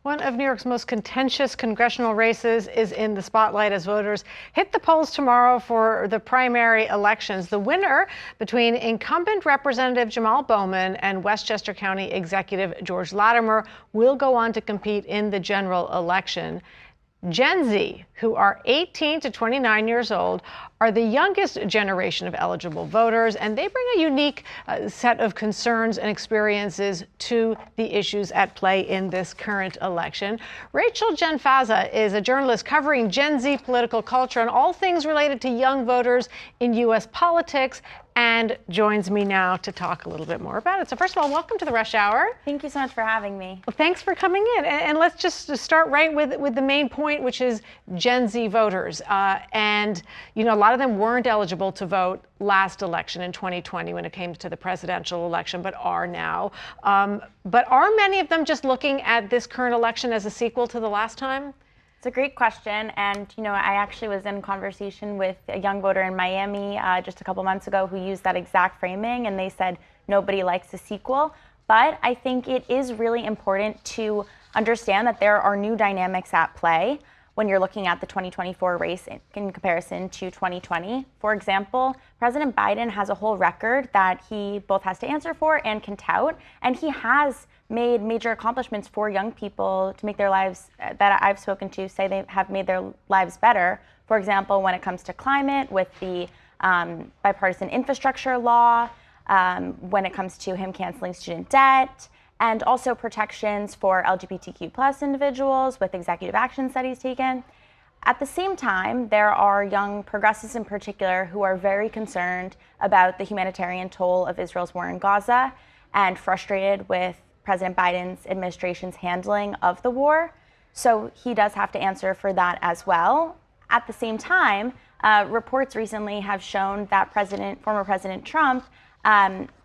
One of New York's most contentious congressional races is in the spotlight as voters hit the polls tomorrow for the primary elections. The winner between incumbent Representative Jamal Bowman and Westchester County Executive George Latimer will go on to compete in the general election. Gen Z, who are 18 to 29 years old, are the youngest generation of eligible voters, and they bring a unique set of concerns and experiences to the issues at play in this current election. Rachel Genfaza is a journalist covering Gen Z political culture and all things related to young voters in U.S. politics, and joins me now to talk a little bit more about it. So first of all, welcome to the Rush Hour. Thank you so much for having me. Well, thanks for coming in. And let's just start right with the main point, which is Gen Z voters. And, you know, a lot of them weren't eligible to vote last election in 2020 when it came to the presidential election, but are now. But are many of them just looking at this current election as a sequel to the last time? It's a great question, and you know, I actually was in conversation with a young voter in Miami just a couple months ago who used that exact framing, and they said nobody likes a sequel. But I think it is really important to understand that there are new dynamics at play when you're looking at the 2024 race in comparison to 2020. For example, President Biden has a whole record that he both has to answer for and can tout, and he has made major accomplishments for young people to make their lives, that I've spoken to, say they have made their lives better. For example, when it comes to climate, with the bipartisan infrastructure law, when it comes to him canceling student debt, and also protections for LGBTQ+ individuals with executive actions that he's taken. At the same time, there are young progressives in particular who are very concerned about the humanitarian toll of Israel's war in Gaza and frustrated with President Biden's administration's handling of the war. So he does have to answer for that as well. At the same time, reports recently have shown that former President Trump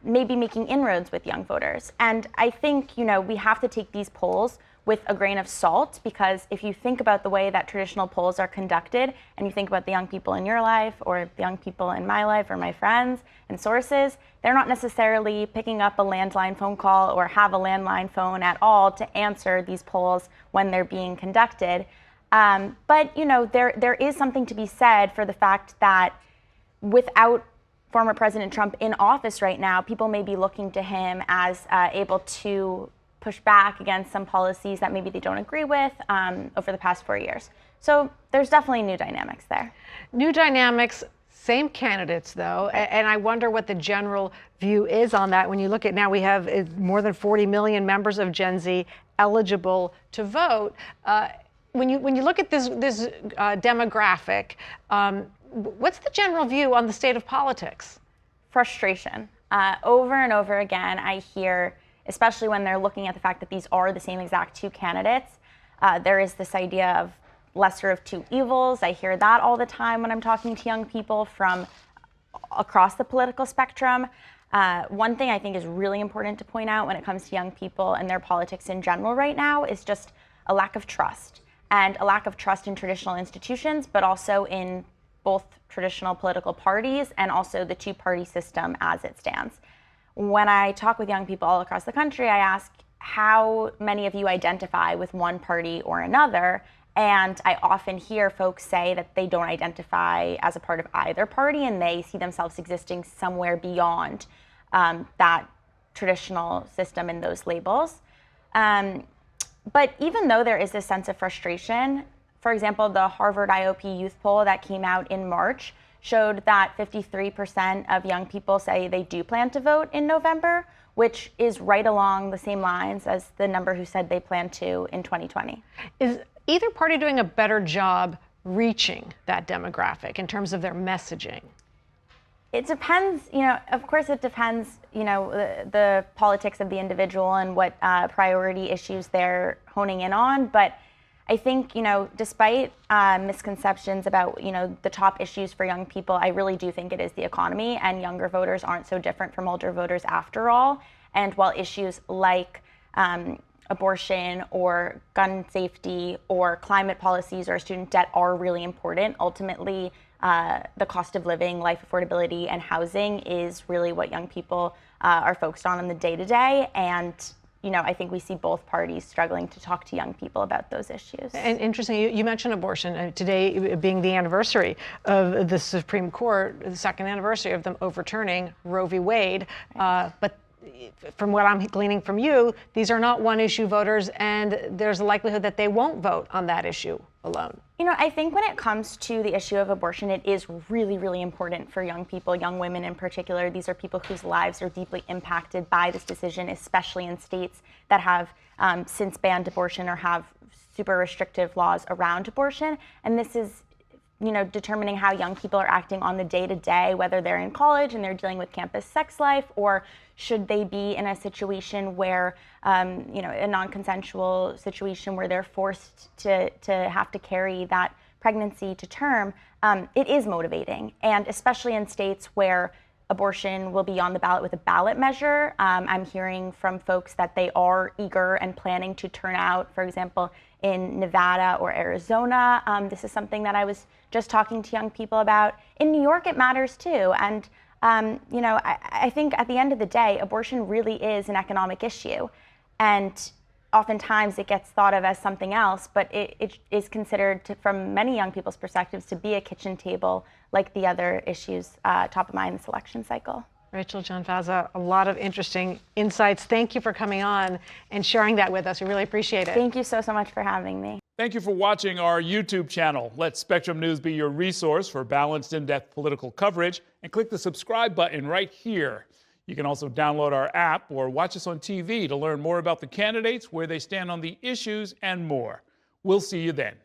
may be making inroads with young voters. And I think, you know, we have to take these polls with a grain of salt, because if you think about the way that traditional polls are conducted, and you think about the young people in your life or the young people in my life or my friends and sources, they're not necessarily picking up a landline phone call or have a landline phone at all to answer these polls when they're being conducted. But, you know, there is something to be said for the fact that without former President Trump in office right now, people may be looking to him as able to push back against some policies that maybe they don't agree with over the past 4 years. So there's definitely new dynamics there. New dynamics, same candidates though, and I wonder what the general view is on that. When you look at now, we have more than 40 million members of Gen Z eligible to vote. When you look at this demographic, what's the general view on the state of politics? Frustration. Over and over again, I hear, especially when they're looking at the fact that these are the same exact two candidates, there is this idea of lesser of two evils. I hear that all the time when I'm talking to young people from across the political spectrum. One thing I think is really important to point out when it comes to young people and their politics in general right now is just a lack of trust, and a lack of trust in traditional institutions, but also in both traditional political parties and also the two-party system as it stands. When I talk with young people all across the country, I ask how many of you identify with one party or another, and I often hear folks say that they don't identify as a part of either party, and they see themselves existing somewhere beyond that traditional system and those labels. But even though there is this sense of frustration, for example, the Harvard IOP Youth Poll that came out in March showed that 53% of young people say they do plan to vote in November, which is right along the same lines as the number who said they plan to in 2020. Is either party doing a better job reaching that demographic in terms of their messaging? It depends, you know, of course it depends, you know, the politics of the individual and what priority issues they're honing in on. But I think, you know, despite misconceptions about, you know, the top issues for young people, I really do think it is the economy, and younger voters aren't so different from older voters after all. And while issues like abortion or gun safety or climate policies or student debt are really important, ultimately the cost of living, life affordability, and housing is really what young people are focused on in the day-to-day. And I think we see both parties struggling to talk to young people about those issues. And interesting, you mentioned abortion, today being the anniversary of the Supreme Court, the second anniversary of them overturning Roe v. Wade. But from what I'm gleaning from you, these are not one-issue voters, and there's a likelihood that they won't vote on that issue alone. I think when it comes to the issue of abortion, it is really, really important for young people, young women in particular. These are people whose lives are deeply impacted by this decision, especially in states that have since banned abortion or have super restrictive laws around abortion. And this is determining how young people are acting on the day-to-day, whether they're in college and they're dealing with campus sex life, or should they be in a situation where, a non-consensual situation where they're forced to have to carry that pregnancy to term. It is motivating, and especially in states where abortion will be on the ballot with a ballot measure. I'm hearing from folks that they are eager and planning to turn out, for example, in Nevada or Arizona. This is something that I was just talking to young people about. In New York, it matters too. And, I think at the end of the day, abortion really is an economic issue. And oftentimes it gets thought of as something else, but it is considered, from many young people's perspectives, to be a kitchen table like the other issues top of mind in this election cycle. Rachel Janfaza, a lot of interesting insights. Thank you for coming on and sharing that with us. We really appreciate it. Thank you so much for having me. Thank you for watching our YouTube channel. Let Spectrum News be your resource for balanced, in-depth political coverage, and click the subscribe button right here. You can also download our app or watch us on TV to learn more about the candidates, where they stand on the issues, and more. We'll see you then.